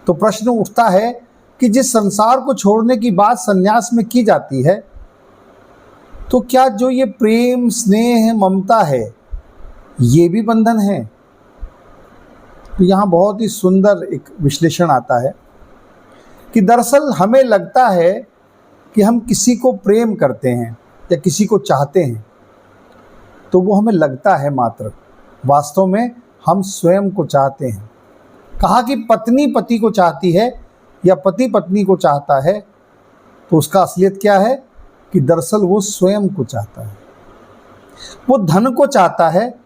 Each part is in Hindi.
तो प्रश्न उठता है कि जिस संसार को छोड़ने की बात संन्यास में की जाती है, तो क्या जो ये प्रेम, स्नेह, ममता है, ये भी बंधन है? तो यहाँ बहुत ही सुंदर एक विश्लेषण आता है कि दरअसल हमें लगता है कि हम किसी को प्रेम करते हैं या किसी को चाहते हैं, तो वो हमें लगता है मात्र, वास्तव में हम स्वयं को चाहते हैं। कहा कि पत्नी पति को चाहती है या पति पत्नी को चाहता है, तो उसका असलियत क्या है कि दरअसल वो स्वयं को चाहता है। वो धन को चाहता है,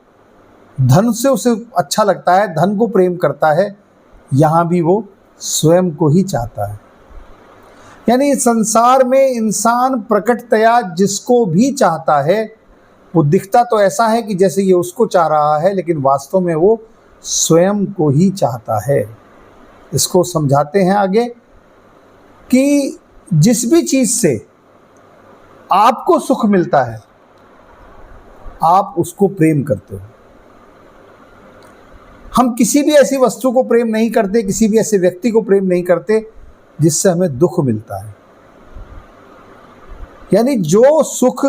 धन से उसे अच्छा लगता है, धन को प्रेम करता है, यहाँ भी वो स्वयं को ही चाहता है। यानी संसार में इंसान प्रकटतया जिसको भी चाहता है, वो दिखता तो ऐसा है कि जैसे ये उसको चाह रहा है, लेकिन वास्तव में वो स्वयं को ही चाहता है। इसको समझाते हैं आगे कि जिस भी चीज़ से आपको सुख मिलता है, आप उसको प्रेम करते हो। हम किसी भी ऐसी वस्तु को प्रेम नहीं करते, किसी भी ऐसे व्यक्ति को प्रेम नहीं करते जिससे हमें दुख मिलता है। यानी जो सुख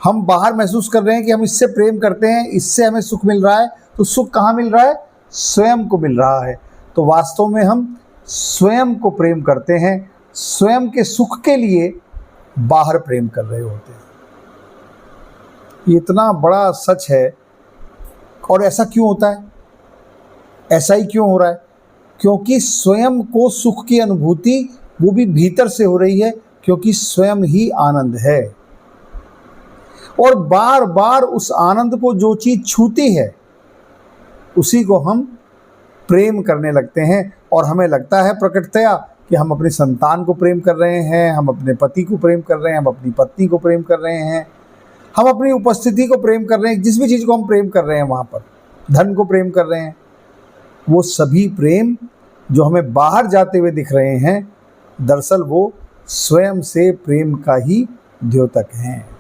हम बाहर महसूस कर रहे हैं कि हम इससे प्रेम करते हैं, इससे हमें सुख मिल रहा है, तो सुख कहाँ मिल रहा है? स्वयं को मिल रहा है। तो वास्तव में हम स्वयं को प्रेम करते हैं, स्वयं के सुख के लिए बाहर प्रेम कर रहे होते हैं। ये इतना बड़ा सच है। और ऐसा क्यों होता है? ऐसा ही क्यों हो रहा है? क्योंकि स्वयं को सुख की अनुभूति वो भी भीतर से हो रही है, क्योंकि स्वयं ही आनंद है। और बार बार उस आनंद को जो चीज़ छूती है, उसी को हम प्रेम करने लगते हैं। और हमें लगता है प्रकटतया कि हम अपनी संतान को प्रेम कर रहे हैं, हम अपने पति को प्रेम कर रहे हैं, हम अपनी पत्नी को प्रेम कर रहे हैं, हम अपनी उपस्थिति को प्रेम कर रहे हैं। जिस भी चीज़ को हम प्रेम कर रहे हैं, वहाँ पर धन को प्रेम कर रहे हैं, वो सभी प्रेम जो हमें बाहर जाते हुए दिख रहे हैं, दरअसल वो स्वयं से प्रेम का ही द्योतक हैं।